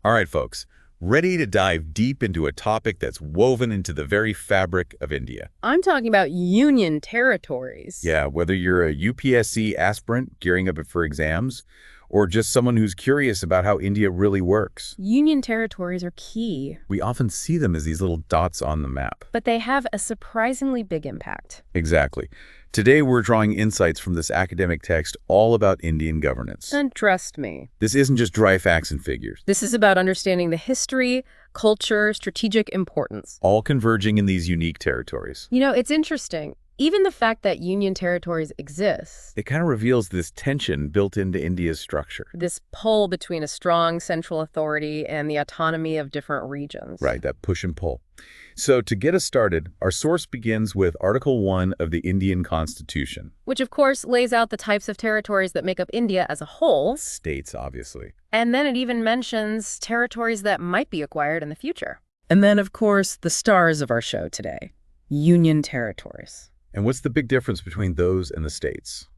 All right, folks, ready to dive deep into a topic that's woven into the very fabric of India. I'm talking about union territories. Yeah, whether you're a UPSC aspirant gearing up for exams, or just someone who's curious about how India really works. Union territories are key, We often see them as these little dots on the map. but they have a surprisingly big impact. Exactly. Today, we're drawing insights from this academic text all about Indian governance. And trust me, This isn't just dry facts and figures, this is about understanding the history, culture, strategic importance. all converging in these unique territories. You know, it's interesting. Even the fact that union territories exist, It kind of reveals this tension built into India's structure. this pull between a strong central authority and the autonomy of different regions. Right, that push and pull. So to get us started, our source begins with Article 1 of the Indian Constitution. Which, of course, lays out the types of territories that make up India as a whole. States, obviously. And then it even mentions territories that might be acquired in the future. And then, of course, the stars of our show today, union territories. And what's the big difference between those and the states?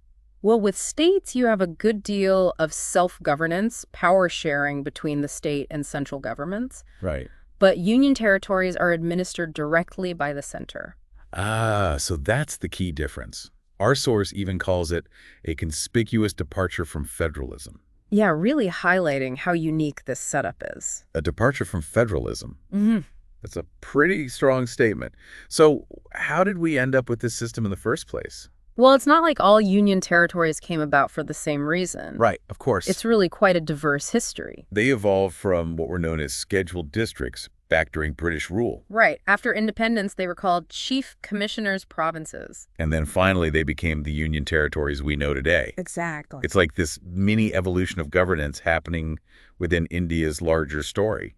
Well, with states, you have a good deal of self-governance, power sharing between the state and central governments. Right. But union territories are administered directly by the center. Ah, so that's the key difference. Our source even calls it a conspicuous departure from federalism. Yeah, really highlighting how unique this setup is. A departure from federalism. Mm-hmm. That's a pretty strong statement. So how did we end up with this system in the first place? Well, it's not like all union territories came about for the same reason. Right, of course. It's really quite a diverse history. They evolved from what were known as scheduled districts back during British rule. Right. After independence, they were called Chief Commissioners' Provinces. And then finally they became the union territories we know today. Exactly. It's like this mini evolution of governance happening within India's larger story.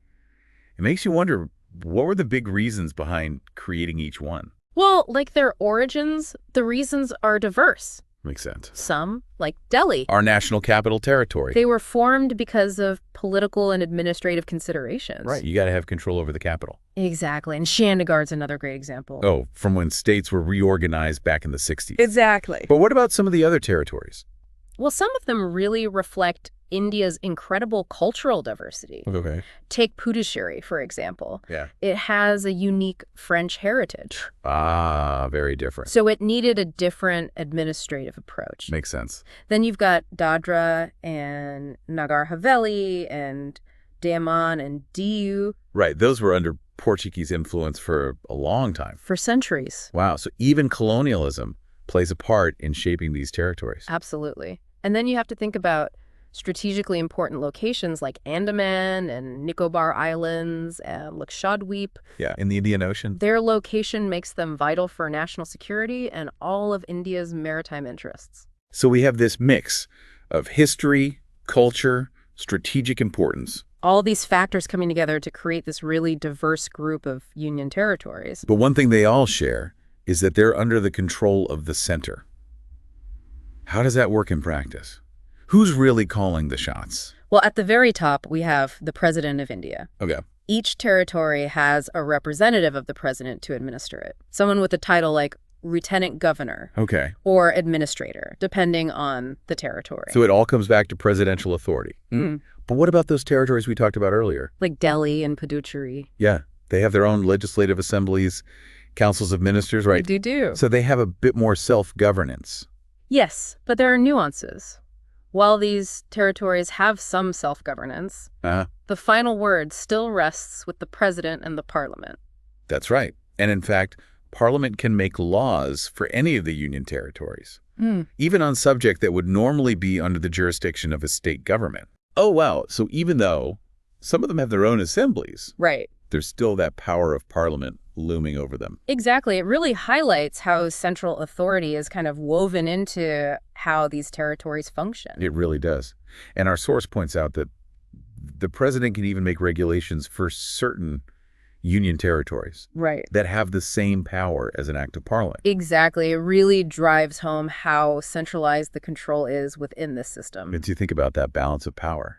It makes you wonder, what were the big reasons behind creating each one? Well, like their origins, the reasons are diverse. Makes sense. Some, like Delhi, Our national capital territory. they were formed because of political and administrative considerations. Right, you got to have control over the capital. Exactly. And Chandigarh's another great example. Oh, from when states were reorganized back in the 60s. Exactly. But what about some of the other territories? Well, some of them really reflect India's incredible cultural diversity. Okay. Take Puducherry, for example. Yeah. It has a unique French heritage. Ah, very different. So it needed a different administrative approach. Makes sense. Then you've got Dadra and Nagar Haveli and Daman and Diu Right, those were under Portuguese influence for a long time. for centuries. Wow, so even colonialism plays a part in shaping these territories. Absolutely. And then you have to think about strategically important locations like Andaman and Nicobar Islands and Lakshadweep. Yeah, in the Indian Ocean. Their location makes them vital for national security and all of India's maritime interests. So we have this mix of history, culture, strategic importance. All these factors coming together to create this really diverse group of union territories. But one thing they all share is that they're under the control of the center. How does that work in practice? Who's really calling the shots? Well, at the very top, we have the President of India. Okay. Each territory has a representative of the president to administer it. Someone with a title like Lieutenant Governor Okay. or Administrator, depending on the territory. So it all comes back to presidential authority. Mhm. But what about those territories we talked about earlier? Like Delhi and Puducherry. Yeah, they have their own legislative assemblies, councils of ministers, right? They do. So they have a bit more self-governance. Yes, but there are nuances. While these territories have some self-governance, the final word still rests with the president and the parliament. That's right. And in fact, Parliament can make laws for any of the union territories, even on subject that would normally be under the jurisdiction of a state government. Oh, wow. So even though some of them have their own assemblies, Right. there's still that power of Parliament looming over them. Exactly. It really highlights how central authority is kind of woven into how these territories function. It really does. And our source points out that the president can even make regulations for certain union territories Right. that have the same power as an act of parliament. Exactly. It really drives home how centralized the control is within this system. And you think about that balance of power,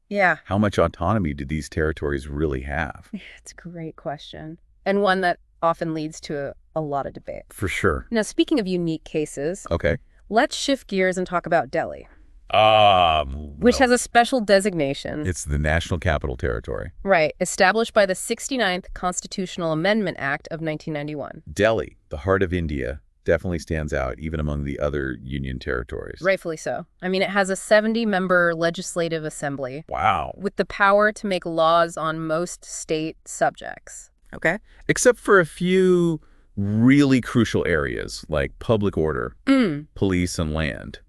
Yeah. how much autonomy do these territories really have? It's a great question. And one that often leads to a lot of debate. For sure. Now, speaking of unique cases, Okay. let's shift gears and talk about Delhi. which has a special designation. It's the National Capital Territory. Right, established by the 69th Constitutional Amendment Act of 1991. Delhi, the heart of India, definitely stands out even among the other union territories. Rightfully so. I mean, it has a 70-member legislative assembly. Wow. With the power to make laws on most state subjects. Okay. Except for a few really crucial areas like public order, police, and land.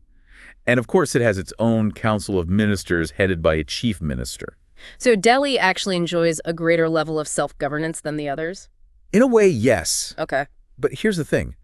And of course, it has its own council of ministers headed by a chief minister. So Delhi actually enjoys a greater level of self-governance than the others? In a way, yes. Okay. But here's the thing.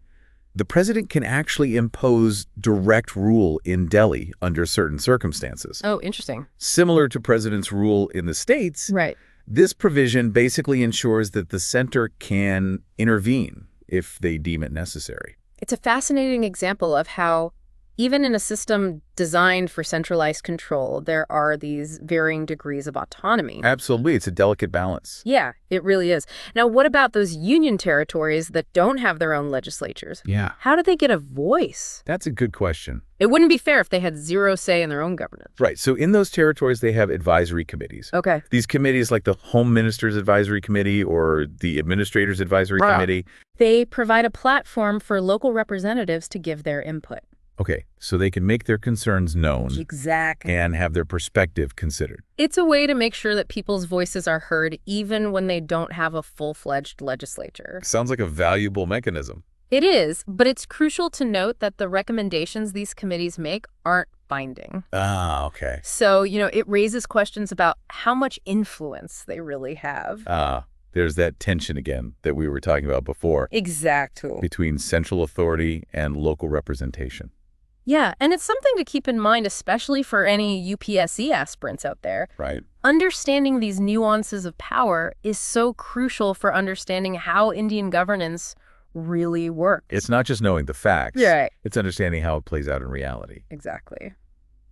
The president can actually impose direct rule in Delhi under certain circumstances. Oh, interesting. Similar to president's rule in the states, Right. this provision basically ensures that the center can intervene if they deem it necessary. It's a fascinating example of how, even in a system designed for centralized control, there are these varying degrees of autonomy. Absolutely. It's a delicate balance. Yeah, it really is. Now, what about those union territories that don't have their own legislatures? Yeah. How do they get a voice? That's a good question. It wouldn't be fair if they had zero say in their own governance. Right. So in those territories, they have advisory committees. Okay. These committees like the Home Minister's Advisory Committee or the Administrator's Advisory Committee. They provide a platform for local representatives to give their input. Okay, so they can make their concerns known. Exactly. And have their perspective considered. It's a way to make sure that people's voices are heard even when they don't have a full-fledged legislature. Sounds like a valuable mechanism. It is, but it's crucial to note that the recommendations these committees make aren't binding. Ah, okay. So, it raises questions about how much influence they really have. There's that tension again that we were talking about before. Exactly. Between central authority and local representation. Yeah, and it's something to keep in mind, especially for any UPSC aspirants out there. Right. Understanding these nuances of power is so crucial for understanding how Indian governance really works. It's not just knowing the facts. Right. It's understanding how it plays out in reality. Exactly.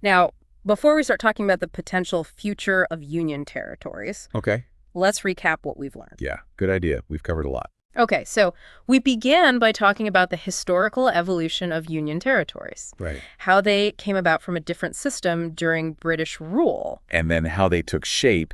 Now, before we start talking about the potential future of union territories, Okay. let's recap what we've learned. Yeah, good idea. We've covered a lot. Okay, so we began by talking about the historical evolution of union territories. Right. How they came about from a different system during British rule. And then how they took shape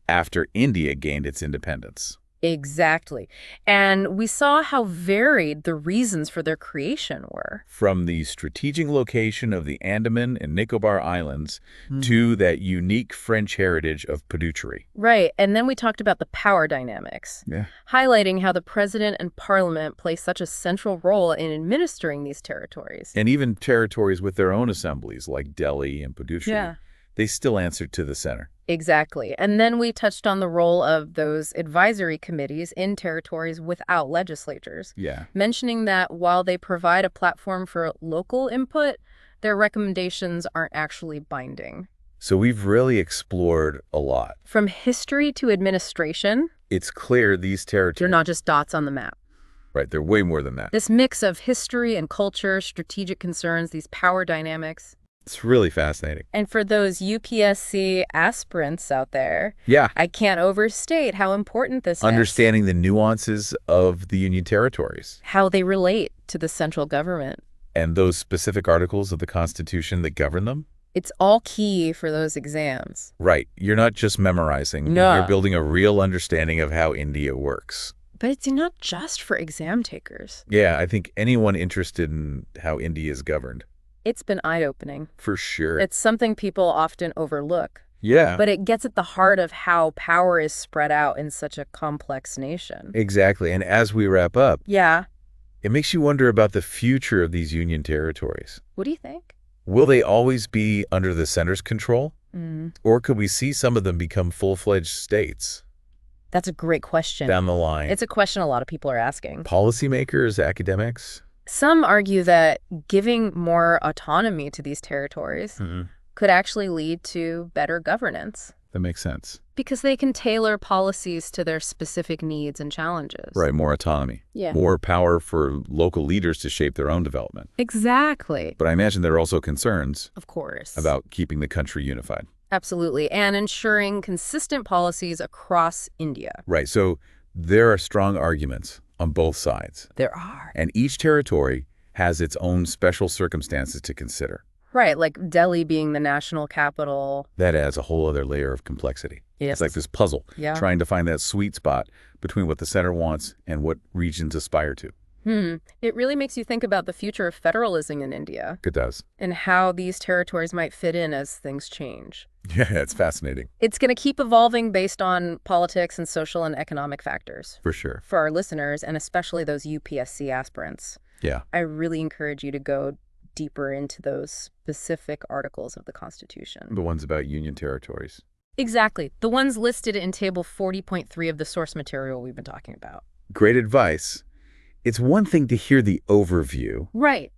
after India gained its independence. Exactly. And we saw how varied the reasons for their creation were. From the strategic location of the Andaman and Nicobar Islands to that unique French heritage of Puducherry. Right. And then we talked about the power dynamics, Yeah. highlighting how the president and parliament play such a central role in administering these territories. And even territories with their own assemblies like Delhi and Puducherry, Yeah. they still answer to the center. Exactly. And then we touched on the role of those advisory committees in territories without legislatures, Yeah. mentioning that while they provide a platform for local input, their recommendations aren't actually binding. So we've really explored a lot. From history to administration, It's clear these territories... they're not just dots on the map. Right, they're way more than that. This mix of history and culture, strategic concerns, these power dynamics. It's really fascinating. And for those UPSC aspirants out there, Yeah. I can't overstate how important this is. Understanding the nuances of the Union territories How they relate to the central government. and those specific articles of the Constitution that govern them. It's all key for those exams. Right. You're not just memorizing. No. You're building a real understanding of how India works. But it's not just for exam takers. Yeah, I think anyone interested in how India is governed, It's been eye-opening. for sure. It's something people often overlook. Yeah, But it gets at the heart of how power is spread out in such a complex nation. exactly. And as we wrap up, Yeah. it makes you wonder about the future of these Union territories. What do you think? Will they always be under the center's control? Mm. Or could we see some of them become full-fledged states That's a great question. down the line? It's a question a lot of people are asking. Policymakers, academics? Some argue that giving more autonomy to these territories could actually lead to better governance That makes sense. because they can tailor policies to their specific needs and challenges. Right, more autonomy. Yeah. More power for local leaders to shape their own development. Exactly. But I imagine there are also concerns Of course. about keeping the country unified. Absolutely. And ensuring consistent policies across India. Right, so there are strong arguments on both sides. There are. And each territory has its own special circumstances to consider. Right, like Delhi being the national capital. That adds a whole other layer of complexity. Yes. It's like this puzzle, Yeah. trying to find that sweet spot between what the center wants and what regions aspire to. It really makes you think about the future of federalism in India It does. and how these territories might fit in as things change. Yeah, it's fascinating. It's going to keep evolving based on politics and social and economic factors. For sure. For our listeners, and especially those UPSC aspirants, Yeah. I really encourage you to go deeper into those specific articles of the Constitution. The ones about union territories. Exactly. The ones listed in Table 40.3 of the source material we've been talking about. Great advice. It's one thing to hear the overview, Right.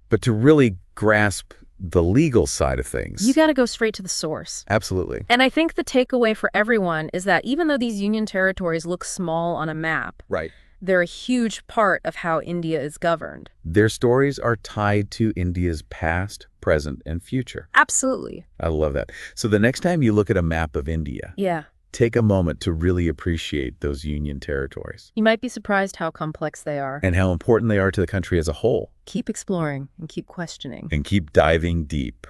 but to really grasp the legal side of things. You got to go straight to the source. Absolutely. And I think the takeaway for everyone is that even though these union territories look small on a map, Right. they're a huge part of how India is governed. Their stories are tied to India's past, present, and future. Absolutely. I love that. So the next time you look at a map of India, Yeah. take a moment to really appreciate those union territories You might be surprised how complex they are. and how important they are to the country as a whole. Keep exploring and keep questioning. And keep diving deep.